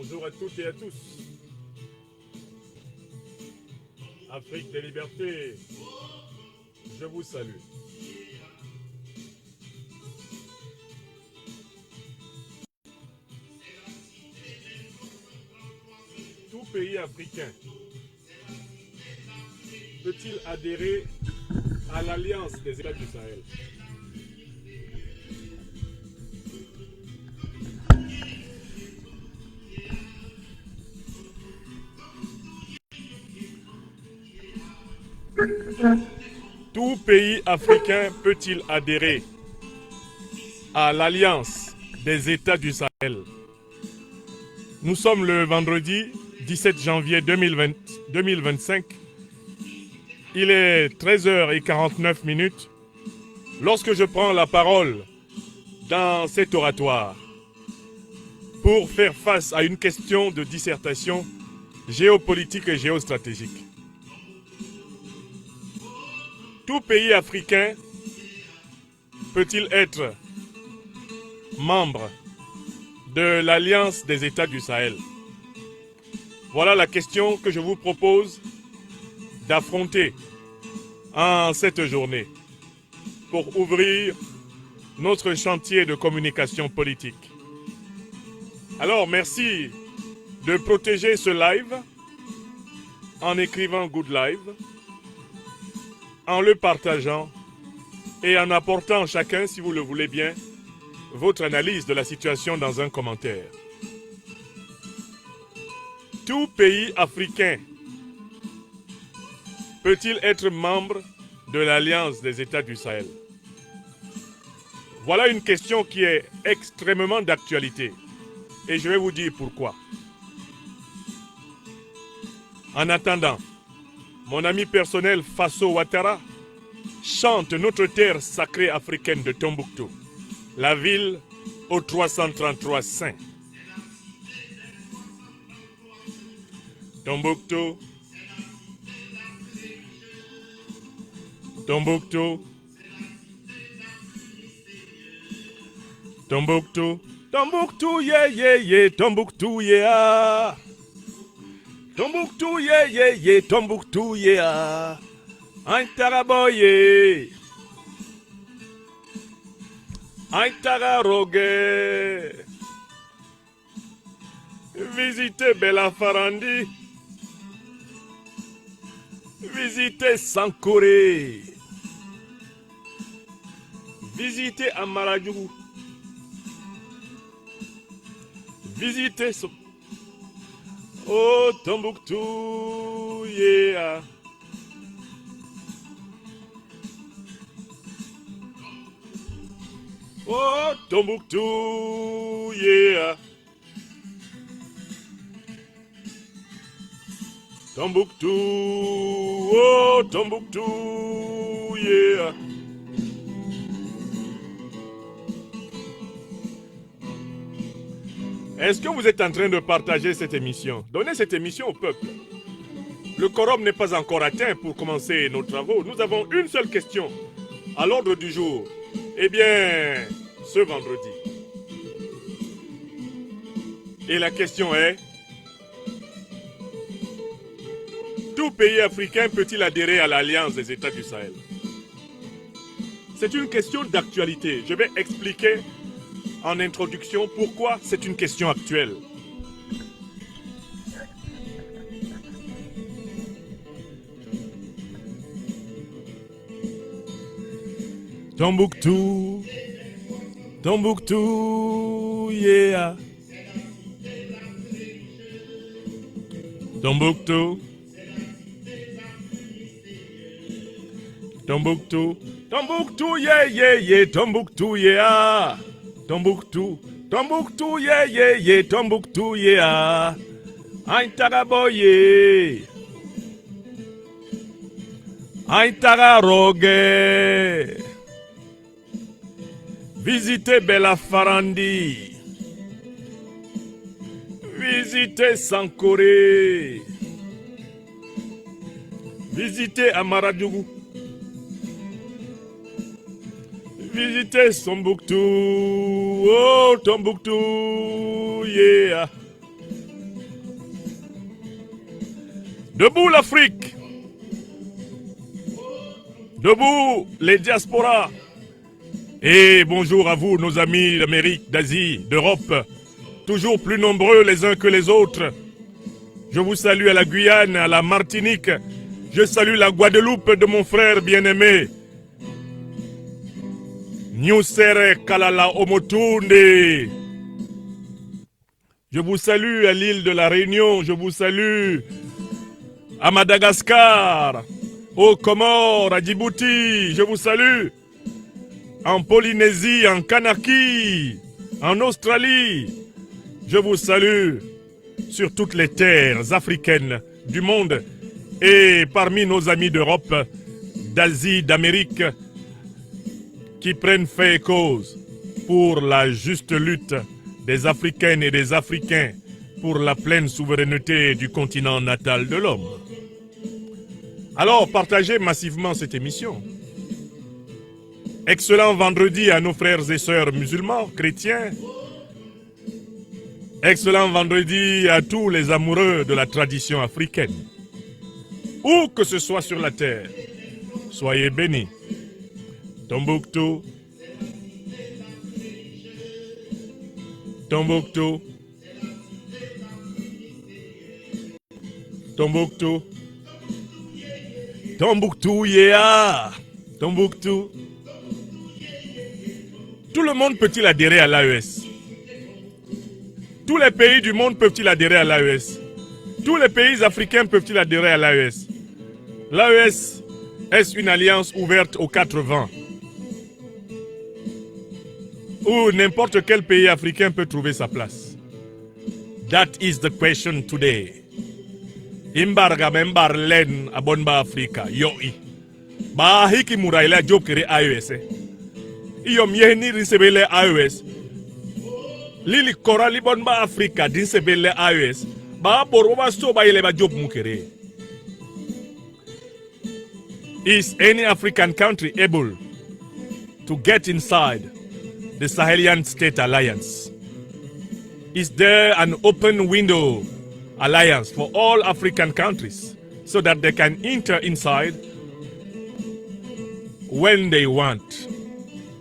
Bonjour à toutes et à tous. Afrique des libertés, je vous salue. Tout pays africain peut-il adhérer à l'Alliance des États du Sahel? Tout pays africain peut-il adhérer à l'Alliance des États du Sahel? Nous sommes le vendredi 17 janvier 2025. Il est 13h49 lorsque je prends la parole dans cet oratoire pour faire face à une question de dissertation géopolitique et géostratégique. Tout pays africain peut-il être membre de l'Alliance des États du Sahel? Voilà la question que je vous propose d'affronter en cette journée pour ouvrir notre chantier de communication politique. Alors, merci de protéger ce live en écrivant Good Live, en le partageant et en apportant chacun, si vous le voulez bien, votre analyse de la situation dans un commentaire. Tout pays africain peut-il être membre de l'Alliance des États du Sahel? Voilà une question qui est extrêmement d'actualité et je vais vous dire pourquoi. En attendant, mon ami personnel Faso Ouattara chante notre terre sacrée africaine de Tombouctou, la ville aux 333 saints. Tombouctou, Tombouctou, Tombouctou, Tombouctou, yeah, yeah, yeah, Tombouctou, yeah. Tombouctou, yeah, yeah, yeah, Tombouctou, yeah. Aintaraboye, Aintararogue. Visitez Belafarandi. Visitez Sankoré. Visitez Amaradjougou. Visitez Oh Tombouctou, yeah. Oh Tombouctou, yeah. Tombouctou, oh Tombouctou, yeah. Est-ce que vous êtes en train de partager cette émission? Donnez cette émission au peuple. Le quorum n'est pas encore atteint pour commencer nos travaux. Nous avons une seule question à l'ordre du jour. Eh bien, ce vendredi. Et la question est: tout pays africain peut-il adhérer à l'Alliance des États du Sahel? C'est une question d'actualité. Je vais expliquer en introduction pourquoi c'est une question actuelle. Tombouctou, Tombouctou, yeah. Tombouctou, Tombouctou, Tombouctou, yeah, yeah, yeah, Tombouctou, yeah. Tombouctou, Tombouctou, yeah, yeah, yeah, Tombouctou, yeah. Aintaraboye, Aintararogue. Visitez Belafarandi. Visitez Sankoré. Visitez Amaradjougou. Visitez Tombouctou. Oh Tombouctou, yeah. Debout l'Afrique. Debout les diasporas. Et bonjour à vous, nos amis d'Amérique, d'Asie, d'Europe, toujours plus nombreux les uns que les autres. Je vous salue à la Guyane, à la Martinique. Je salue la Guadeloupe de mon frère bien-aimé. Nyusere Kalala Omotunde. Je vous salue à l'île de la Réunion. Je vous salue à Madagascar, aux Comores, à Djibouti. Je vous salue en Polynésie, en Kanaki, en Australie. Je vous salue sur toutes les terres africaines du monde et parmi nos amis d'Europe, d'Asie, d'Amérique, qui prennent fait et cause pour la juste lutte des Africaines et des Africains pour la pleine souveraineté du continent natal de l'homme. Alors, partagez massivement cette émission. Excellent vendredi à nos frères et sœurs musulmans, chrétiens. Excellent vendredi à tous les amoureux de la tradition africaine. Où que ce soit sur la terre, soyez bénis. Tombouctou, Tombouctou, Tombouctou, Tombouctou, yeah, Tombouctou. Tout le monde peut-il adhérer à l'AES? Tous les pays du monde peuvent-ils adhérer à l'AES? Tous les pays africains peuvent-ils adhérer à l'AES? L'AES est une alliance ouverte aux quatre vents, où n'importe quel pays africain peut trouver sa place. That is the question today. Imbarga membar len abonba Afrika yoi. Ba hiki muraila job kere AES. Iyo miehni risebele AES. Lili kora libonba Afrika dinsebele AES. Ba borwa so ba yele ba job mukere. Is any African country able to get inside the Sahelian State Alliance? Is there an open window alliance for all African countries so that they can enter inside when they want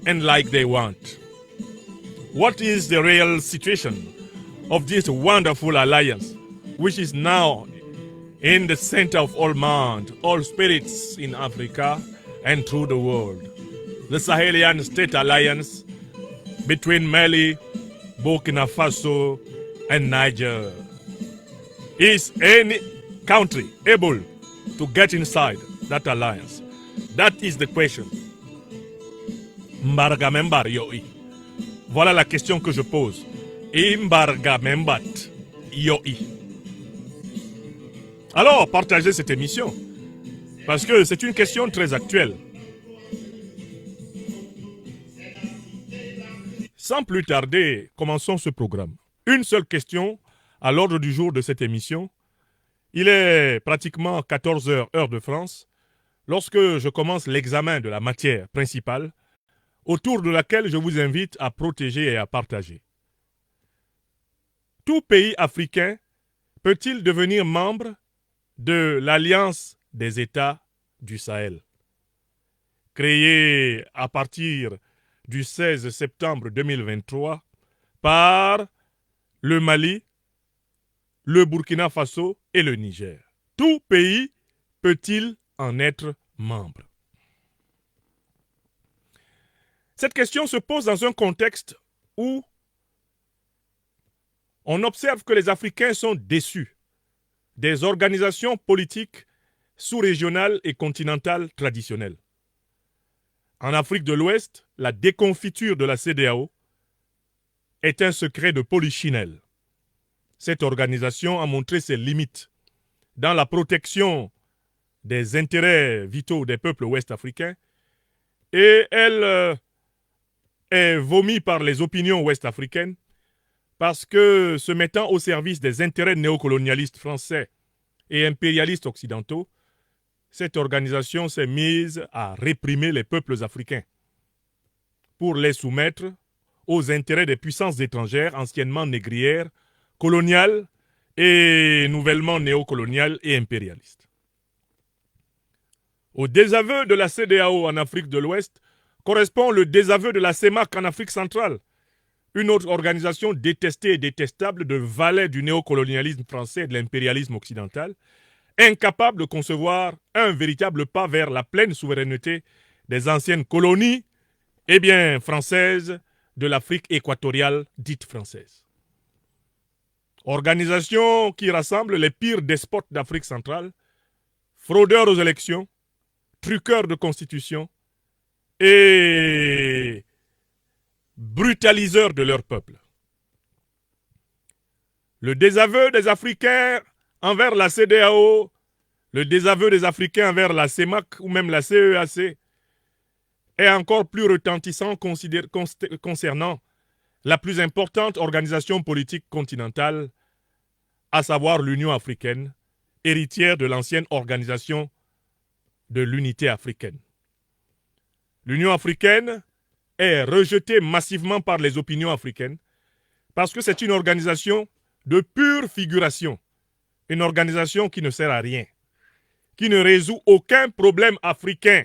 and like they want? What is the real situation of this wonderful alliance, which is now in the center of all mind, all spirits in Africa and through the world? The Sahelian State Alliance between Mali, Burkina Faso, and Niger. Is any country able to get inside that alliance? That is the question. Mbarga membar yoi. Voilà la question que je pose. Imbarga membat yoi. Alors, partagez cette émission, parce que c'est une question très actuelle. Sans plus tarder, commençons ce programme. Une seule question à l'ordre du jour de cette émission. Il est pratiquement 14 heures, heure de France, lorsque je commence l'examen de la matière principale, autour de laquelle je vous invite à protéger et à partager. Tout pays africain peut-il devenir membre de l'Alliance des États du Sahel, créée à partir du 16 septembre 2023 par le Mali, le Burkina Faso et le Niger? Tout pays peut-il en être membre? Cette question se pose dans un contexte où on observe que les Africains sont déçus des organisations politiques sous-régionales et continentales traditionnelles. En Afrique de l'Ouest, la déconfiture de la CEDEAO est un secret de polichinelle. Cette organisation a montré ses limites dans la protection des intérêts vitaux des peuples ouest-africains et elle est vomi par les opinions ouest-africaines parce que, se mettant au service des intérêts néocolonialistes français et impérialistes occidentaux, cette organisation s'est mise à réprimer les peuples africains pour les soumettre aux intérêts des puissances étrangères anciennement négrières, coloniales et nouvellement néocolonial et impérialiste. Au désaveu de la CEDEAO en Afrique de l'Ouest correspond le désaveu de la CEMAC en Afrique centrale, une autre organisation détestée et détestable de valets du néocolonialisme français et de l'impérialisme occidental, incapable de concevoir un véritable pas vers la pleine souveraineté des anciennes colonies, françaises, de l'Afrique équatoriale dite française. Organisation qui rassemble les pires despotes d'Afrique centrale, fraudeurs aux élections, truqueurs de constitution et brutaliseurs de leur peuple. Le désaveu des Africains envers la CEDEAO, le désaveu des Africains envers la CEMAC ou même la CEAC est encore plus retentissant concernant la plus importante organisation politique continentale, à savoir l'Union africaine, héritière de l'ancienne organisation de l'unité africaine. L'Union africaine est rejetée massivement par les opinions africaines parce que c'est une organisation de pure figuration, une organisation qui ne sert à rien, qui ne résout aucun problème africain,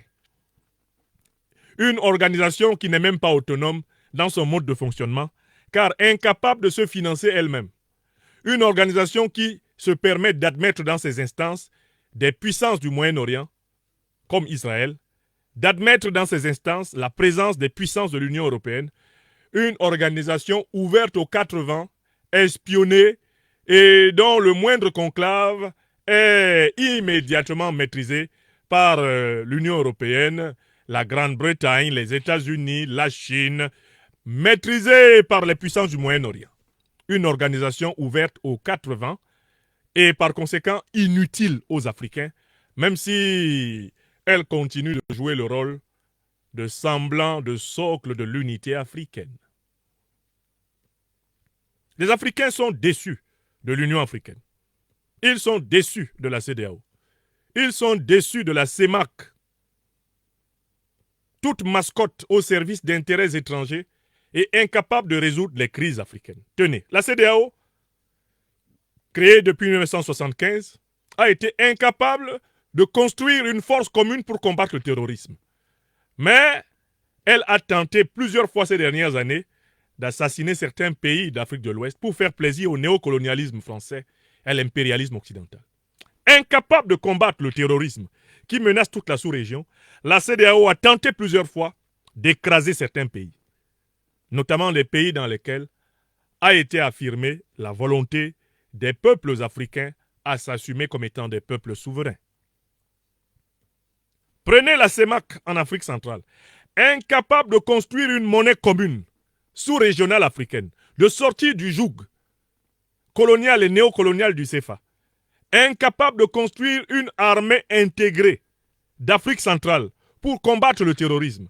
une organisation qui n'est même pas autonome dans son mode de fonctionnement, car incapable de se financer elle-même, une organisation qui se permet d'admettre dans ses instances des puissances du Moyen-Orient, comme Israël, d'admettre dans ses instances la présence des puissances de l'Union européenne, une organisation ouverte aux quatre vents, espionnée et dont le moindre conclave est immédiatement maîtrisé par l'Union européenne, la Grande-Bretagne, les États-Unis, la Chine, maîtrisée par les puissances du Moyen-Orient. Une organisation ouverte aux quatre vents et par conséquent inutile aux Africains, même si elle continue de jouer le rôle de semblant de socle de l'unité africaine. Les Africains sont déçus de l'Union africaine. Ils sont déçus de la CEDEAO. Ils sont déçus de la CEMAC. Toute mascotte au service d'intérêts étrangers et incapable de résoudre les crises africaines. Tenez, la CEDEAO, créée depuis 1975, a été incapable de construire une force commune pour combattre le terrorisme. Mais elle a tenté plusieurs fois ces dernières années d'assassiner certains pays d'Afrique de l'Ouest pour faire plaisir au néocolonialisme français et à l'impérialisme occidental. Incapable de combattre le terrorisme qui menace toute la sous-région, la CEDEAO a tenté plusieurs fois d'écraser certains pays, notamment les pays dans lesquels a été affirmée la volonté des peuples africains à s'assumer comme étant des peuples souverains. Prenez la CEMAC en Afrique centrale, incapable de construire une monnaie commune sous-régionale africaine, de sortir du joug colonial et néocolonial du CFA, incapable de construire une armée intégrée d'Afrique centrale pour combattre le terrorisme,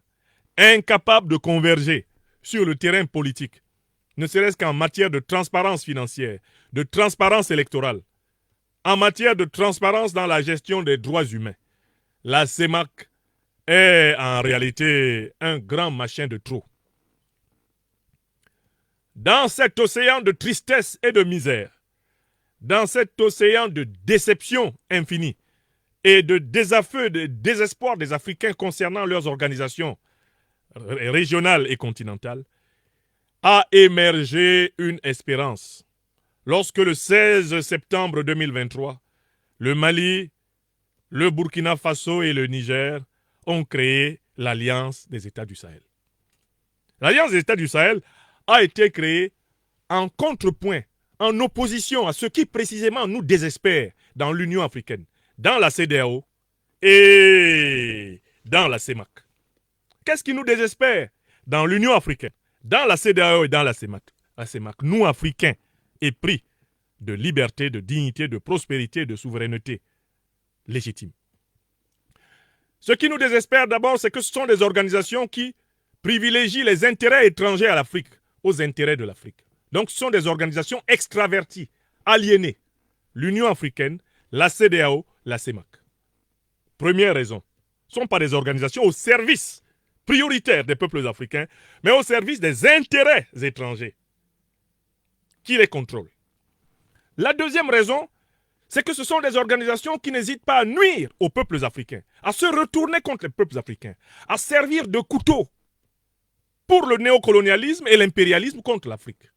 incapable de converger sur le terrain politique, ne serait-ce qu'en matière de transparence financière, de transparence électorale, en matière de transparence dans la gestion des droits humains. La CEMAC est en réalité un grand machin de trop. Dans cet océan de tristesse et de misère, dans cet océan de déception infinie et de désespoir des Africains concernant leurs organisations régionales et continentales, a émergé une espérance. Lorsque le 16 septembre 2023, le Mali, le Burkina Faso et le Niger ont créé l'Alliance des États du Sahel. L'Alliance des États du Sahel a été créée en contrepoint, en opposition à ce qui précisément nous désespère dans l'Union africaine, dans la CEDEAO et dans la CEMAC. Qu'est-ce qui nous désespère dans l'Union africaine, dans la CEDEAO et dans la CEMAC? La CEMAC, nous Africains, épris de liberté, de dignité, de prospérité, de souveraineté légitime. Ce qui nous désespère d'abord, c'est que ce sont des organisations qui privilégient les intérêts étrangers à l'Afrique aux intérêts de l'Afrique. Donc ce sont des organisations extraverties, aliénées. L'Union africaine, la CEDEAO, la CEMAC. Première raison, ce ne sont pas des organisations au service prioritaire des peuples africains, mais au service des intérêts étrangers qui les contrôlent. La deuxième raison, c'est que ce sont des organisations qui n'hésitent pas à nuire aux peuples africains, à se retourner contre les peuples africains, à servir de couteau pour le néocolonialisme et l'impérialisme contre l'Afrique.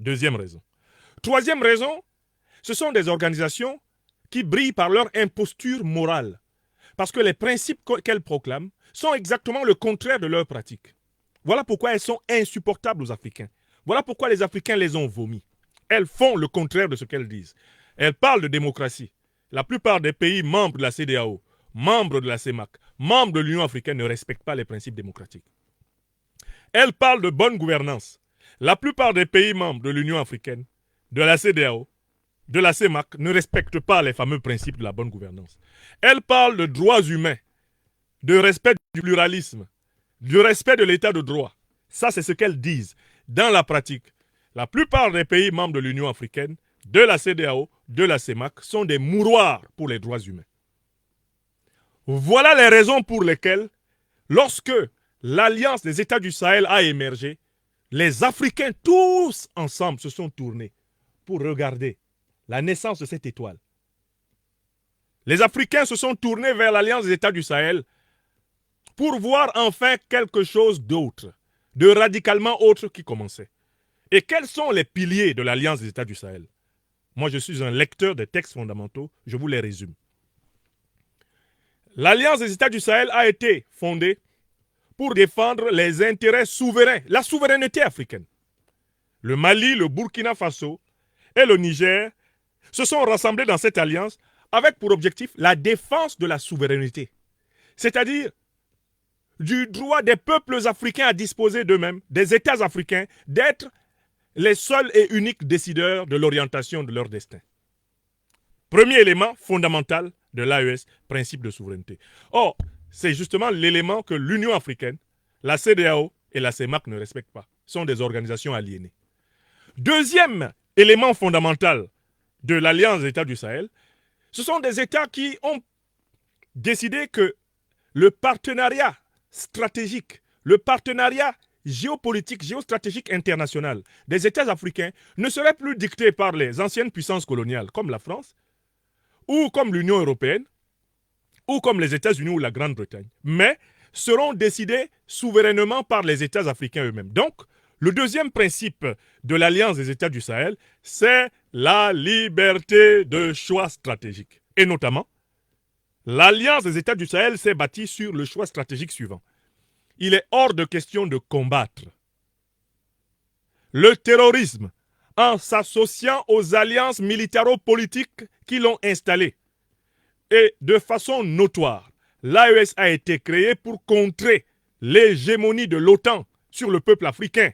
Deuxième raison. Troisième raison, ce sont des organisations qui brillent par leur imposture morale, parce que les principes qu'elles proclament sont exactement le contraire de leurs pratiques. Voilà pourquoi elles sont insupportables aux Africains. Voilà pourquoi les Africains les ont vomis. Elles font le contraire de ce qu'elles disent. Elles parlent de démocratie. La plupart des pays membres de la CEDEAO, membres de la CEMAC, membres de l'Union africaine ne respectent pas les principes démocratiques. Elles parlent de bonne gouvernance. La plupart des pays membres de l'Union africaine, de la CEDEAO, de la CEMAC ne respectent pas les fameux principes de la bonne gouvernance. Elles parlent de droits humains, de respect du pluralisme, du respect de l'état de droit. Ça, c'est ce qu'elles disent. Dans la pratique, la plupart des pays membres de l'Union africaine, de la CEDEAO, de la CEMAC, sont des mouroirs pour les droits humains. Voilà les raisons pour lesquelles, lorsque l'Alliance des États du Sahel a émergé, les Africains tous ensemble se sont tournés pour regarder la naissance de cette étoile. Les Africains se sont tournés vers l'Alliance des États du Sahel pour voir enfin quelque chose d'autre, de radicalement autre qui commençait. Et quels sont les piliers de l'Alliance des États du Sahel? Moi, je suis un lecteur des textes fondamentaux, je vous les résume. L'Alliance des États du Sahel a été fondée pour défendre les intérêts souverains, la souveraineté africaine. Le Mali, le Burkina Faso et le Niger se sont rassemblés dans cette alliance avec pour objectif la défense de la souveraineté, c'est-à-dire du droit des peuples africains à disposer d'eux-mêmes, des États africains, d'être les seuls et uniques décideurs de l'orientation de leur destin. Premier élément fondamental de l'AES, principe de souveraineté. Or, c'est justement l'élément que l'Union africaine, la CEDEAO et la CEMAC ne respectent pas. Ce sont des organisations aliénées. Deuxième élément fondamental de l'Alliance des États du Sahel, ce sont des États qui ont décidé que le partenariat stratégique, le partenariat géopolitique, géostratégique international des États africains ne serait plus dicté par les anciennes puissances coloniales comme la France, ou comme l'Union européenne, ou comme les États-Unis ou la Grande-Bretagne, mais seront décidés souverainement par les États africains eux-mêmes. Donc, le deuxième principe de l'Alliance des États du Sahel, c'est la liberté de choix stratégique. Et notamment, l'Alliance des États du Sahel s'est bâtie sur le choix stratégique suivant. Il est hors de question de combattre le terrorisme en s'associant aux alliances militaro-politiques qui l'ont installé. Et de façon notoire, l'AES a été créée pour contrer l'hégémonie de l'OTAN sur le peuple africain.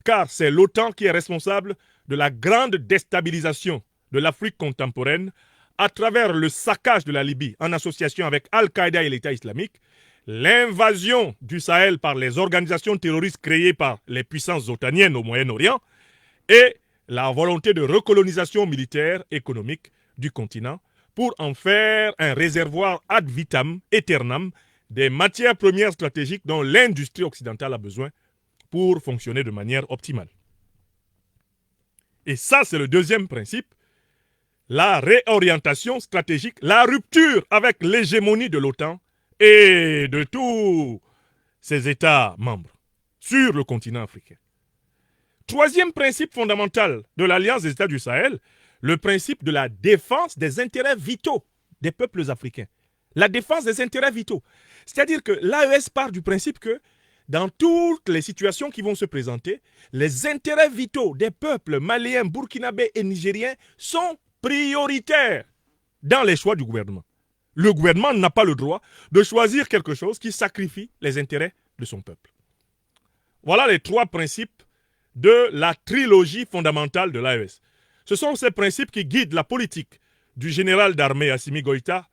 Car c'est l'OTAN qui est responsable de la grande déstabilisation de l'Afrique contemporaine à travers le saccage de la Libye en association avec Al-Qaïda et l'État islamique, l'invasion du Sahel par les organisations terroristes créées par les puissances otaniennes au Moyen-Orient et la volonté de recolonisation militaire économique du continent pour en faire un réservoir ad vitam aeternam des matières premières stratégiques dont l'industrie occidentale a besoin pour fonctionner de manière optimale. Et ça, c'est le deuxième principe, la réorientation stratégique, la rupture avec l'hégémonie de l'OTAN et de tous ses États membres sur le continent africain. Troisième principe fondamental de l'Alliance des États du Sahel, le principe de la défense des intérêts vitaux des peuples africains. La défense des intérêts vitaux. C'est-à-dire que l'AES part du principe que dans toutes les situations qui vont se présenter, les intérêts vitaux des peuples maliens, burkinabés et nigériens sont prioritaires dans les choix du gouvernement. Le gouvernement n'a pas le droit de choisir quelque chose qui sacrifie les intérêts de son peuple. Voilà les trois principes de la trilogie fondamentale de l'AES. Ce sont ces principes qui guident la politique du général d'armée Assimi Goïta,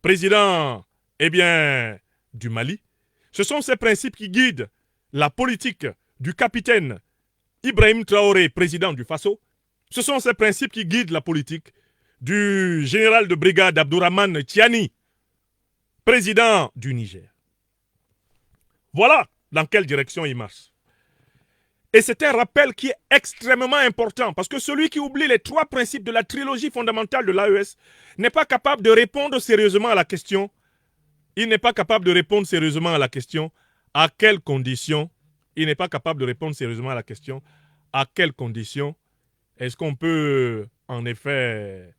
président du Mali. Ce sont ces principes qui guident la politique du capitaine Ibrahim Traoré, président du Faso. Ce sont ces principes qui guident la politique du général de brigade Abdourahmane Tiani, président du Niger. Voilà dans quelle direction il marche. Et c'est un rappel qui est extrêmement important parce que celui qui oublie les 3 principes de la trilogie fondamentale de l'AES n'est pas capable de répondre sérieusement à la question. Il n'est pas capable de répondre sérieusement à la question à quelles conditions. Il n'est pas capable de répondre sérieusement à la question à quelles conditions est-ce qu'on peut en effet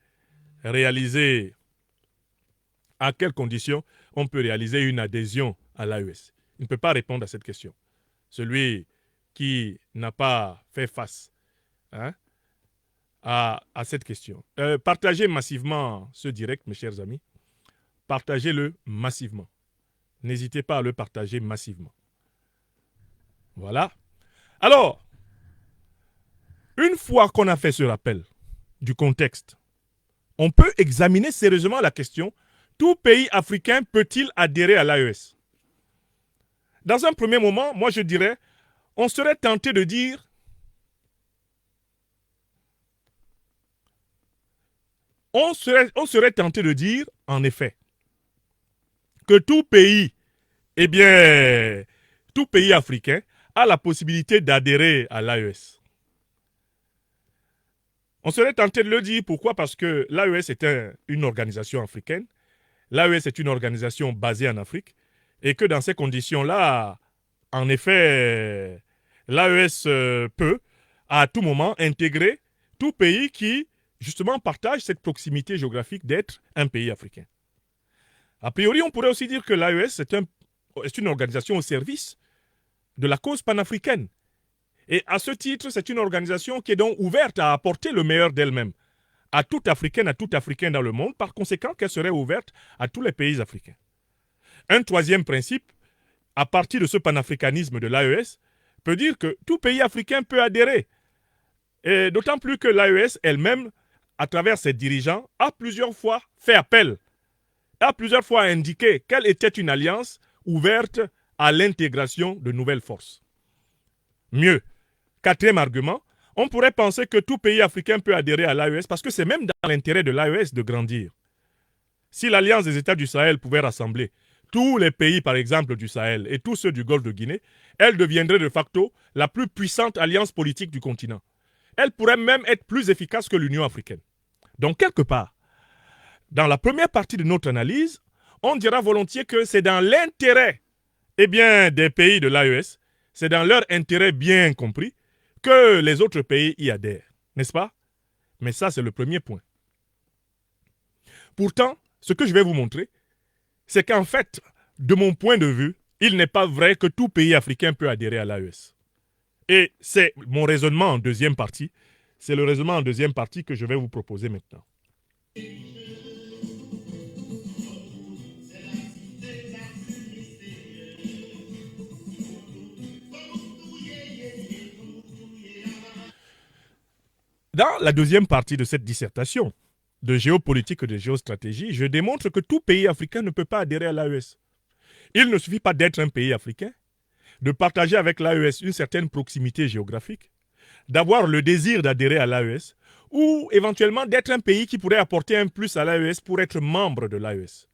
réaliser, à quelles conditions on peut réaliser une adhésion à l'AES. Il ne peut pas répondre à cette question. Celui qui n'a pas fait face à cette question. Partagez massivement ce direct, mes chers amis. Partagez-le massivement. N'hésitez pas à le partager massivement. Voilà. Alors, une fois qu'on a fait ce rappel du contexte, on peut examiner sérieusement la question: tout pays africain peut-il adhérer à l'AES? Dans un premier moment, moi je dirais, on serait tenté de dire on serait tenté de dire, en effet, que tout pays, tout pays africain a la possibilité d'adhérer à l'AES. On serait tenté de le dire. Pourquoi? Parce que l'AES est une organisation africaine. L'AES est une organisation basée en Afrique. Et que dans ces conditions-là, en effet, l'AES peut, à tout moment, intégrer tout pays qui, justement, partage cette proximité géographique d'être un pays africain. A priori, on pourrait aussi dire que l'AES est une organisation au service de la cause panafricaine. Et à ce titre, c'est une organisation qui est donc ouverte à apporter le meilleur d'elle-même à toute Africaine, à tout Africain dans le monde, par conséquent qu'elle serait ouverte à tous les pays africains. Un troisième principe, à partir de ce panafricanisme de l'AES, peut dire que tout pays africain peut adhérer. Et d'autant plus que l'AES elle-même, à travers ses dirigeants, a plusieurs fois fait appel, a plusieurs fois indiqué qu'elle était une alliance ouverte à l'intégration de nouvelles forces. Mieux, quatrième argument, on pourrait penser que tout pays africain peut adhérer à l'AES parce que c'est même dans l'intérêt de l'AES de grandir. Si l'Alliance des États du Sahel pouvait rassembler tous les pays, par exemple, du Sahel et tous ceux du Golfe de Guinée, elle deviendrait de facto la plus puissante alliance politique du continent. Elle pourrait même être plus efficace que l'Union africaine. Donc, quelque part, dans la première partie de notre analyse, on dira volontiers que c'est dans l'intérêt des pays de l'AES, c'est dans leur intérêt bien compris, que les autres pays y adhèrent, n'est-ce pas? Mais ça, c'est le premier point. Pourtant, ce que je vais vous montrer, c'est qu'en fait, de mon point de vue, il n'est pas vrai que tout pays africain peut adhérer à l'AES. Et c'est mon raisonnement en deuxième partie. C'est le raisonnement en deuxième partie que je vais vous proposer maintenant. Dans la deuxième partie de cette dissertation de géopolitique et de géostratégie, je démontre que tout pays africain ne peut pas adhérer à l'AES. Il ne suffit pas d'être un pays africain, de partager avec l'AES une certaine proximité géographique, d'avoir le désir d'adhérer à l'AES, ou éventuellement d'être un pays qui pourrait apporter un plus à l'AES pour être membre de l'AES.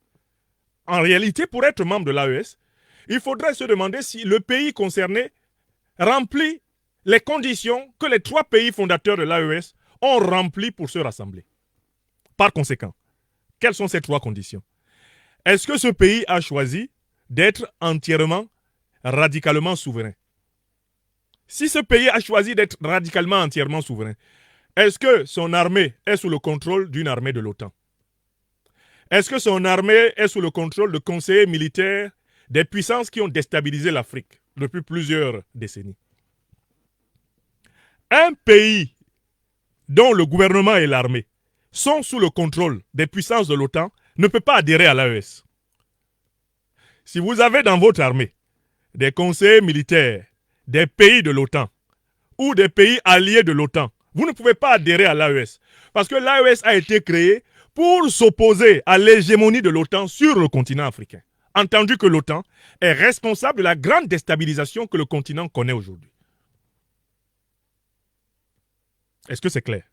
En réalité, pour être membre de l'AES, il faudrait se demander si le pays concerné remplit les conditions que les 3 pays fondateurs de l'AES ont remplies pour se rassembler. Par conséquent, quelles sont ces 3 conditions? Est-ce que ce pays a choisi d'être entièrement, radicalement souverain? Si ce pays a choisi d'être radicalement, entièrement souverain, est-ce que son armée est sous le contrôle d'une armée de l'OTAN? Est-ce que son armée est sous le contrôle de conseillers militaires des puissances qui ont déstabilisé l'Afrique depuis plusieurs décennies? Un pays dont le gouvernement et l'armée sont sous le contrôle des puissances de l'OTAN ne peut pas adhérer à l'AES. Si vous avez dans votre armée des conseillers militaires des pays de l'OTAN ou des pays alliés de l'OTAN, vous ne pouvez pas adhérer à l'AES. Parce que l'AES a été créée pour s'opposer à l'hégémonie de l'OTAN sur le continent africain. Entendu que l'OTAN est responsable de la grande déstabilisation que le continent connaît aujourd'hui. Est-ce que c'est clair?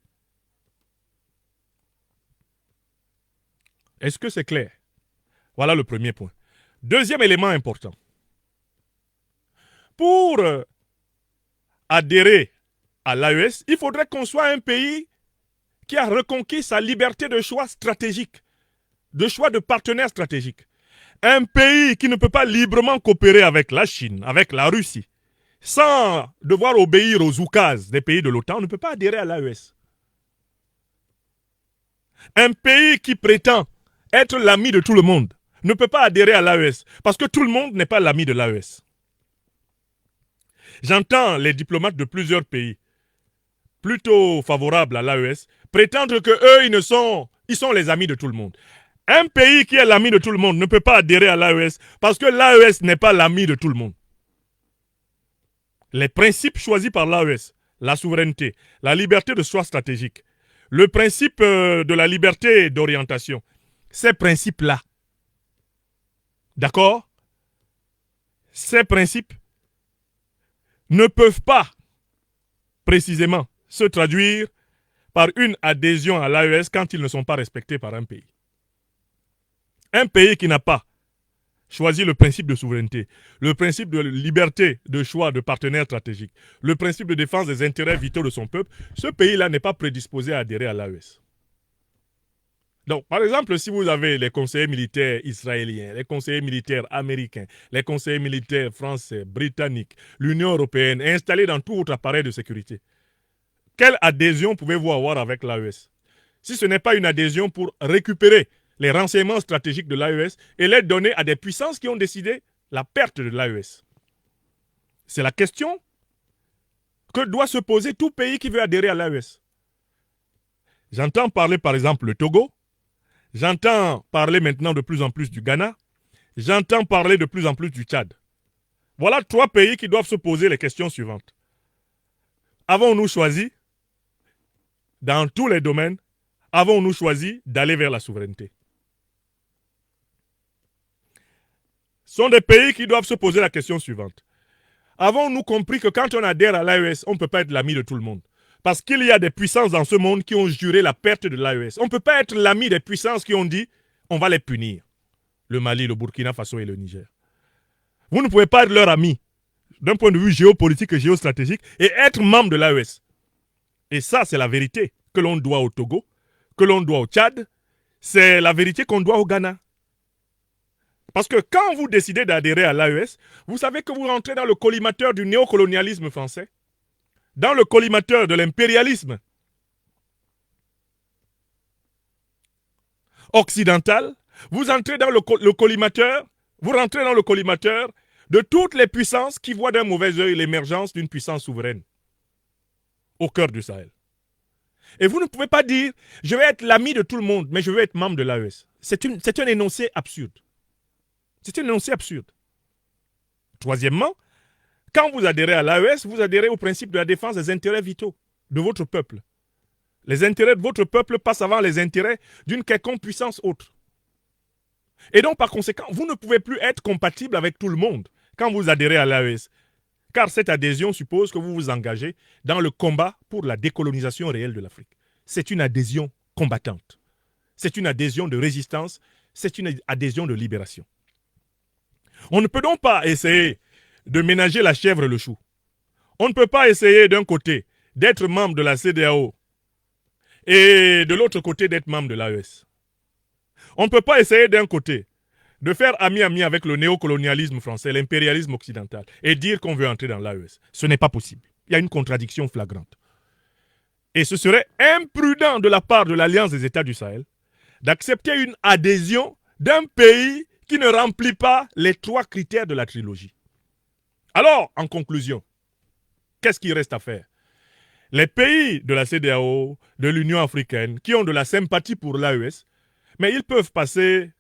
Est-ce que c'est clair? Voilà le premier point. Deuxième élément important. Pour adhérer à l'AES, il faudrait qu'on soit un pays qui a reconquis sa liberté de choix stratégique, de choix de partenaires stratégiques. Un pays qui ne peut pas librement coopérer avec la Chine, avec la Russie, sans devoir obéir aux oukases des pays de l'OTAN, ne peut pas adhérer à l'AES. Un pays qui prétend être l'ami de tout le monde ne peut pas adhérer à l'AES parce que tout le monde n'est pas l'ami de l'AES. J'entends les diplomates de plusieurs pays plutôt favorables à l'AES prétendre que eux, ils sont les amis de tout le monde. Un pays qui est l'ami de tout le monde ne peut pas adhérer à l'AES parce que l'AES n'est pas l'ami de tout le monde. Les principes choisis par l'AES, la souveraineté, la liberté de choix stratégique, le principe de la liberté d'orientation, ces principes-là, d'accord? Ces principes ne peuvent pas précisément se traduire par une adhésion à l'AES quand ils ne sont pas respectés par un pays. Un pays qui n'a pas choisi le principe de souveraineté, le principe de liberté de choix de partenaires stratégiques, le principe de défense des intérêts vitaux de son peuple, ce pays-là n'est pas prédisposé à adhérer à l'AES. Donc, par exemple, si vous avez les conseillers militaires israéliens, les conseillers militaires américains, les conseillers militaires français, britanniques, l'Union européenne installés dans tout votre appareil de sécurité, quelle adhésion pouvez-vous avoir avec l'AES? Si ce n'est pas une adhésion pour récupérer les renseignements stratégiques de l'AES et les donner à des puissances qui ont décidé la perte de l'AES. C'est la question que doit se poser tout pays qui veut adhérer à l'AES. J'entends parler par exemple le Togo, j'entends parler maintenant de plus en plus du Ghana, j'entends parler de plus en plus du Tchad. Voilà 3 pays qui doivent se poser les questions suivantes. Avons-nous choisi, dans tous les domaines, avons-nous choisi d'aller vers la souveraineté? Ce sont des pays qui doivent se poser la question suivante. Avons-nous compris que quand on adhère à l'AES, on ne peut pas être l'ami de tout le monde? Parce qu'il y a des puissances dans ce monde qui ont juré la perte de l'AES. On ne peut pas être l'ami des puissances qui ont dit on va les punir. Le Mali, le Burkina Faso et le Niger. Vous ne pouvez pas être leur ami d'un point de vue géopolitique et géostratégique et être membre de l'AES. Et ça, c'est la vérité que l'on doit au Togo, que l'on doit au Tchad. C'est la vérité qu'on doit au Ghana. Parce que quand vous décidez d'adhérer à l'AES, vous savez que vous rentrez dans le collimateur du néocolonialisme français, dans le collimateur de l'impérialisme occidental, vous entrez dans le collimateur, vous rentrez dans le collimateur de toutes les puissances qui voient d'un mauvais œil l'émergence d'une puissance souveraine au cœur du Sahel. Et vous ne pouvez pas dire je vais être l'ami de tout le monde, mais je veux être membre de l'AES. C'est un énoncé absurde. C'est un énoncé absurde. Troisièmement, quand vous adhérez à l'AES, vous adhérez au principe de la défense des intérêts vitaux de votre peuple. Les intérêts de votre peuple passent avant les intérêts d'une quelconque puissance autre. Et donc, par conséquent, vous ne pouvez plus être compatible avec tout le monde quand vous adhérez à l'AES. Car cette adhésion suppose que vous vous engagez dans le combat pour la décolonisation réelle de l'Afrique. C'est une adhésion combattante. C'est une adhésion de résistance. C'est une adhésion de libération. On ne peut donc pas essayer de ménager la chèvre et le chou. On ne peut pas essayer d'un côté d'être membre de la CEDEAO et de l'autre côté d'être membre de l'AES. On ne peut pas essayer d'un côté de faire ami-ami avec le néocolonialisme français, l'impérialisme occidental, et dire qu'on veut entrer dans l'AES. Ce n'est pas possible. Il y a une contradiction flagrante. Et ce serait imprudent de la part de l'Alliance des États du Sahel d'accepter une adhésion d'un pays qui ne remplit pas les 3 critères de la trilogie. Alors, en conclusion, qu'est-ce qu'il reste à faire? Les pays de la CEDEAO, de l'Union africaine, qui ont de la sympathie pour l'AES, mais ils peuvent passer,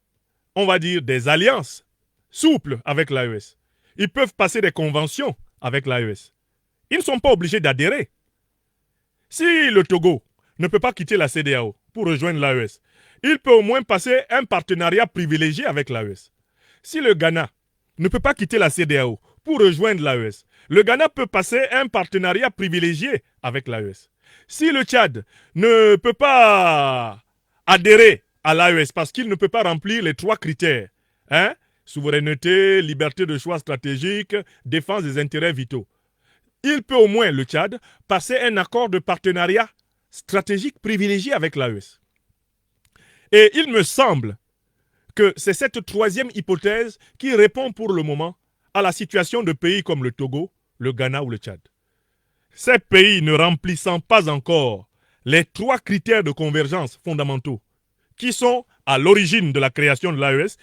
on va dire, des alliances souples avec l'AES. Ils peuvent passer des conventions avec l'AES. Ils ne sont pas obligés d'adhérer. Si le Togo ne peut pas quitter la CEDEAO pour rejoindre l'AES, il peut au moins passer un partenariat privilégié avec l'AES. Si le Ghana ne peut pas quitter la CEDEAO pour rejoindre l'AES, le Ghana peut passer un partenariat privilégié avec l'AES. Si le Tchad ne peut pas adhérer à l'AES parce qu'il ne peut pas remplir les 3 critères, souveraineté, liberté de choix stratégique, défense des intérêts vitaux, il peut au moins, le Tchad, passer un accord de partenariat stratégique privilégié avec l'AES. Et il me semble que c'est cette troisième hypothèse qui répond pour le moment à la situation de pays comme le Togo, le Ghana ou le Tchad. Ces pays ne remplissant pas encore les 3 critères de convergence fondamentaux qui sont à l'origine de la création de l'AES,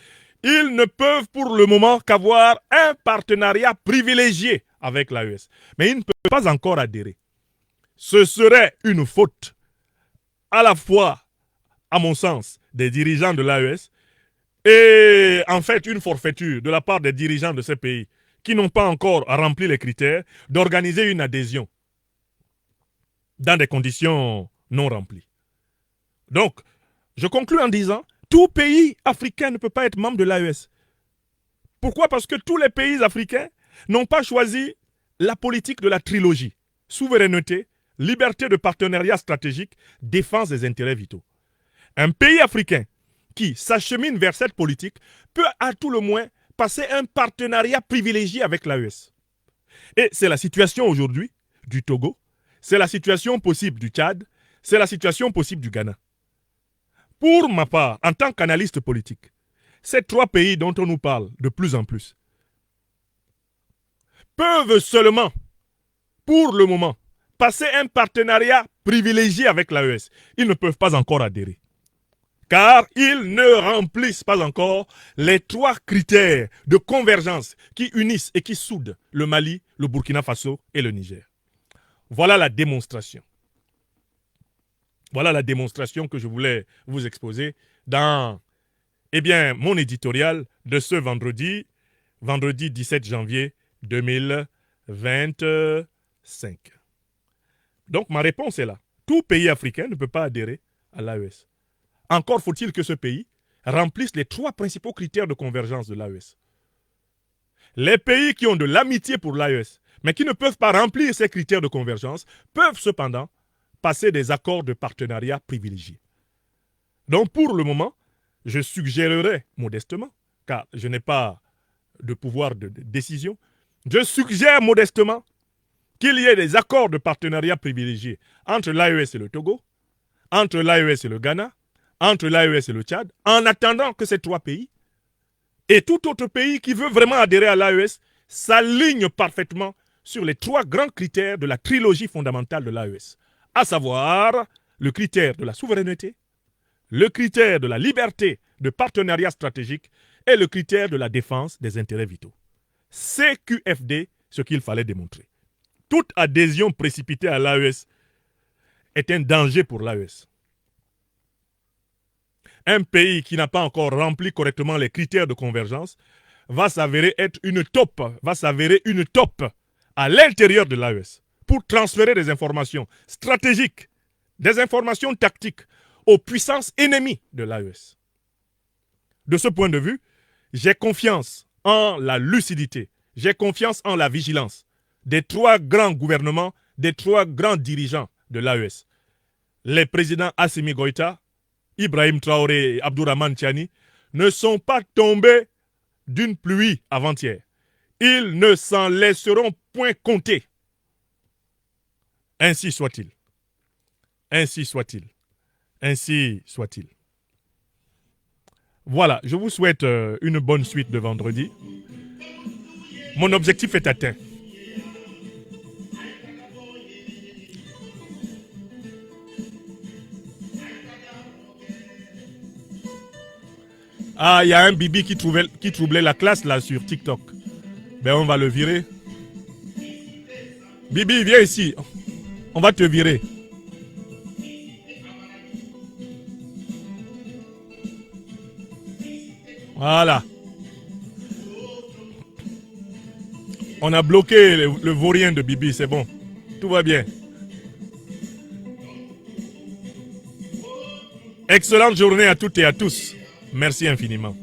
ils ne peuvent pour le moment qu'avoir un partenariat privilégié avec l'AES. Mais ils ne peuvent pas encore adhérer. Ce serait une faute, à la fois, à mon sens, des dirigeants de l'AES et en fait une forfaiture de la part des dirigeants de ces pays qui n'ont pas encore rempli les critères d'organiser une adhésion dans des conditions non remplies. Donc, je conclus en disant, tout pays africain ne peut pas être membre de l'AES. Pourquoi? Parce que tous les pays africains n'ont pas choisi la politique de la trilogie. Souveraineté, liberté de partenariat stratégique, défense des intérêts vitaux. Un pays africain qui s'achemine vers cette politique peut à tout le moins passer un partenariat privilégié avec l'AES. Et c'est la situation aujourd'hui du Togo, c'est la situation possible du Tchad, c'est la situation possible du Ghana. Pour ma part, en tant qu'analyste politique, ces 3 pays dont on nous parle de plus en plus peuvent seulement, pour le moment, passer un partenariat privilégié avec l'AES. Ils ne peuvent pas encore adhérer. Car ils ne remplissent pas encore les 3 critères de convergence qui unissent et qui soudent le Mali, le Burkina Faso et le Niger. Voilà la démonstration. Voilà la démonstration que je voulais vous exposer dans mon éditorial de ce vendredi 17 janvier 2025. Donc ma réponse est là. Tout pays africain ne peut pas adhérer à l'AES. Encore faut-il que ce pays remplisse les 3 principaux critères de convergence de l'AES. Les pays qui ont de l'amitié pour l'AES, mais qui ne peuvent pas remplir ces critères de convergence, peuvent cependant passer des accords de partenariat privilégiés. Donc pour le moment, je suggérerais modestement, car je n'ai pas de pouvoir de décision, je suggère modestement qu'il y ait des accords de partenariat privilégiés entre l'AES et le Togo, entre l'AES et le Ghana, entre l'AES et le Tchad, en attendant que ces 3 pays et tout autre pays qui veut vraiment adhérer à l'AES s'aligne parfaitement sur les 3 grands critères de la trilogie fondamentale de l'AES, à savoir le critère de la souveraineté, le critère de la liberté de partenariat stratégique et le critère de la défense des intérêts vitaux. C'est QFD ce qu'il fallait démontrer. Toute adhésion précipitée à l'AES est un danger pour l'AES. Un pays qui n'a pas encore rempli correctement les critères de convergence va s'avérer être une taupe à l'intérieur de l'AES pour transférer des informations stratégiques, des informations tactiques aux puissances ennemies de l'AES. De ce point de vue, j'ai confiance en la lucidité, j'ai confiance en la vigilance des 3 grands gouvernements, des 3 grands dirigeants de l'AES. Les présidents Assimi Goïta, Ibrahim Traoré et Abdourahmane Tiani ne sont pas tombés d'une pluie avant-hier. Ils ne s'en laisseront point compter. Ainsi soit-il. Ainsi soit-il. Ainsi soit-il. Voilà, je vous souhaite une bonne suite de vendredi. Mon objectif est atteint. Ah, il y a un Bibi qui troublait la classe là sur TikTok. Ben on va le virer. Bibi, viens ici. On va te virer. Voilà. On a bloqué le vaurien de Bibi, c'est bon. Tout va bien. Excellente journée à toutes et à tous. Merci infiniment.